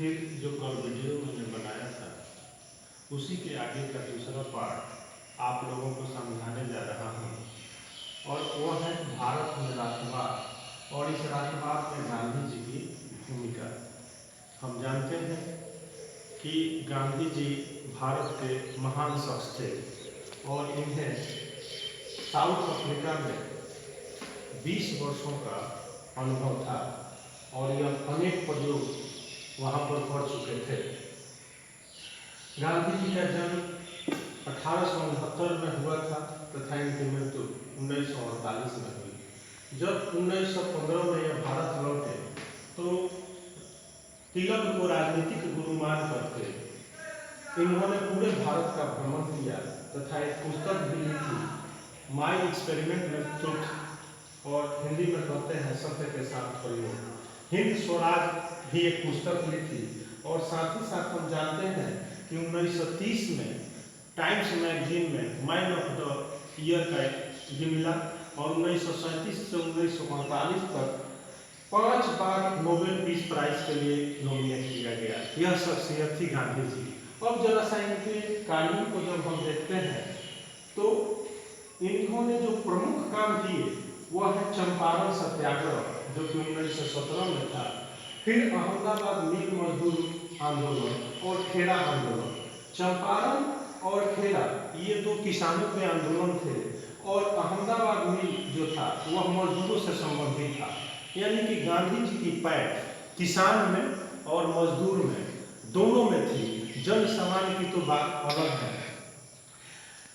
फिर जो कल वीडियो मैंने बनाया था उसी के आगे का दूसरा पार्ट आप लोगों को समझाने जा रहा हूँ, और वह है भारत में राष्ट्रवाद और इस राष्ट्रवाद में गांधी जी की भूमिका। हम जानते हैं कि गांधी जी भारत के महान शख्स थे और इन्हें साउथ अफ्रीका में 20 वर्षों का अनुभव था और यह अनेक प्रयोग वहाँ पर कर चुके थे। गांधी जी का जन्म 1869 में हुआ था तथा इनकी मृत्यु 1948 में हुई। जब 1915 में यह भारत लौटे तो तिलक को राजनीतिक गुरु मान करके इन्होंने पूरे भारत का भ्रमण किया तथा एक पुस्तक भी लिखी, माई एक्सपेरिमेंट विद ट्रुथ, और हिंदी में कहते हैं सत्य के साथ प्रयोग। हिंद स्वराज भी एक पुस्तक लिखी और साथ ही साथ हम जानते हैं कि 1930 में टाइम्स मैगजीन में मैन ऑफ द ईयर का भी मिला और 1937 से 1948 तक 5 बार नोबेल पीस प्राइज के लिए नॉमिनेट किया गया। यह शख्सियत थी गांधी जी। अब जरा सा इनके कार्यों को जब हम देखते हैं तो इन्होंने जो प्रमुख काम किए वह है चंपारण सत्याग्रह, जो कि 1917 में था, फिर अहमदाबाद मिल मजदूर आंदोलन और खेड़ा आंदोलन। चंपारण और खेड़ा ये दो किसानों के आंदोलन थे और अहमदाबाद मिल जो था वह मजदूरों से संबंधित था। यानी कि गांधी जी की पैठ किसान में और मजदूर में दोनों में थी, जन सामान्य की तो बात अलग है।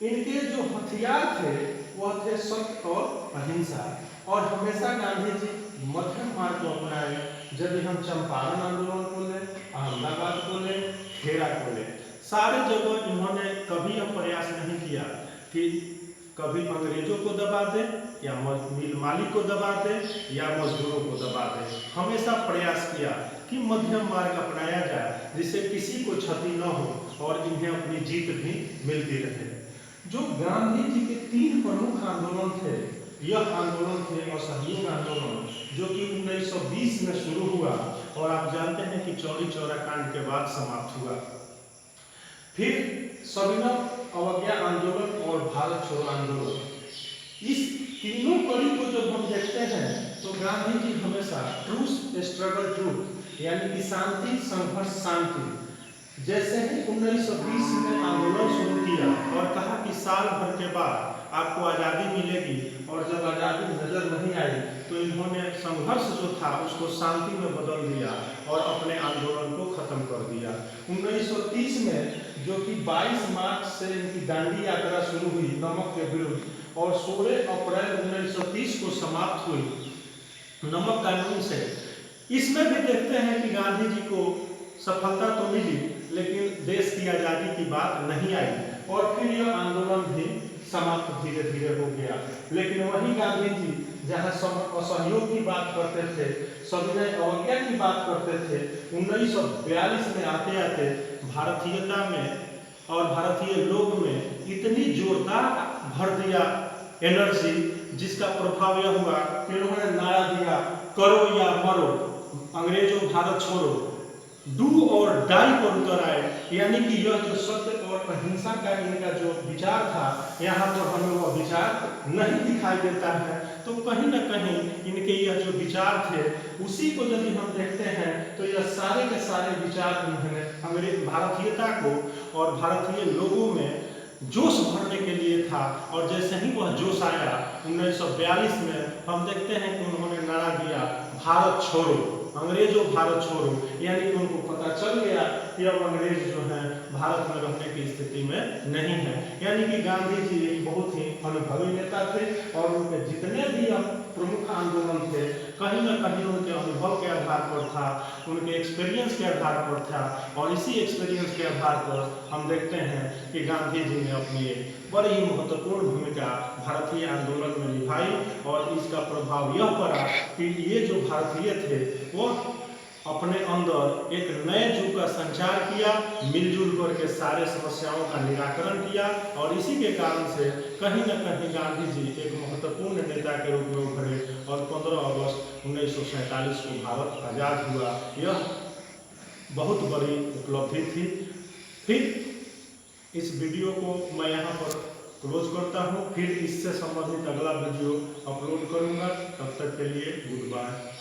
इनके जो हथियार थे वह थे सत्य और अहिंसा, और हमेशा गांधी जी मध्यम मार्ग को अपनाए। यदि हम चंपारण आंदोलन को लें, अहमदाबाद को लें, खेड़ा को लें, सारे जगह इन्होंने कभी यह प्रयास नहीं किया कि कभी अंग्रेजों को दबा दे या मिल मालिक को दबा दे या मजदूरों को दबा दे। हमेशा प्रयास किया कि मध्यम मार्ग अपनाया जाए जिससे किसी को क्षति न हो और इन्हें अपनी जीत भी मिलती रहे। जो गांधी जी के 3 प्रमुख आंदोलन थे, यह आंदोलन थे असहयोग आंदोलन, जो कि 1920 में शुरू हुआ और आप जानते हैं कि चौरी चौरा कांड के बाद समाप्त हुआ। फिर सविनय अवज्ञा आंदोलन और भारत छोड़ो आंदोलन। इस तीनों कड़ी को जब हम देखते हैं तो गांधी जी हमेशा ट्रूथ स्ट्रगल ट्रूथ, यानी कि शांति संघर्ष शांति, जैसे ही 1920 में आंदोलन शुरू किया और कहा कि साल भर के बाद आपको आज़ादी मिलेगी, और जब आज़ादी नजर नहीं आई तो इन्होंने संघर्ष जो था उसको शांति में बदल दिया और अपने आंदोलन को खत्म कर दिया। 1930 में जो कि 22 मार्च से इनकी दांडी यात्रा शुरू हुई नमक के विरुद्ध और 16 अप्रैल 1930 को समाप्त हुई नमक कानून से। इसमें भी देखते हैं कि गांधी जी को सफलता तो मिली लेकिन देश की आज़ादी की बात नहीं आई और फिर यह आंदोलन भी समाप्त धीरे धीरे हो गया। लेकिन वही गांधी जी जहाँ असहयोग की बात करते थे, सविनय अवज्ञा की बात करते थे, 1942 में आते आते भारतीयता में और भारतीय लोग में इतनी जोरदार भर दिया एनर्जी, जिसका प्रभाव यह हुआ कि उन्होंने नारा दिया, करो या मरो, अंग्रेजों भारत छोड़ो, डू और डाई पर उतर आए। यानी कि यह जो सत्य और अहिंसा का इनका जो विचार था, यहाँ पर हमें वह विचार नहीं दिखाई देता है। तो कहीं न कहीं इनके यह जो विचार थे उसी को यदि हम देखते हैं तो यह सारे के सारे विचार उन्होंने अंग्रेज भारतीयता को और भारतीय लोगों में जोश भरने के लिए था। और जैसे ही वह जोश आया 1942 में हम देखते हैं कि उन्होंने नारा दिया, भारत छोड़ो, अंग्रेजों भारत छोड़ो। यानी कि उनको पता चल गया कि अब अंग्रेज जो है भारत में रहने की स्थिति में नहीं है। यानी कि गांधी जी एक बहुत ही अनुभवी नेता थे और उनके जितने भी प्रमुख आंदोलन थे कहीं न कहीं उनके अनुभव के आधार पर था, उनके एक्सपीरियंस के आधार पर था, और इसी एक्सपीरियंस के आधार पर हम देखते हैं कि गांधी जी ने अपनी एक बड़ी ही महत्वपूर्ण भूमिका भारतीय आंदोलन में निभाई और इसका प्रभाव यह पड़ा कि ये जो भारतीय थे वो अपने अंदर एक नए युग का संचार किया, मिलजुल करके सारे समस्याओं का निराकरण किया, और इसी के कारण से कहीं न कहीं गांधी जी एक महत्वपूर्ण नेता के रूप में उभरे और 15 अगस्त 1947 को भारत आज़ाद हुआ। यह बहुत बड़ी उपलब्धि थी। फिर इस वीडियो को मैं यहाँ पर क्लोज करता हूँ, फिर इससे संबंधित अगला वीडियो अपलोड करूँगा। तब तक के लिए गुड बाय।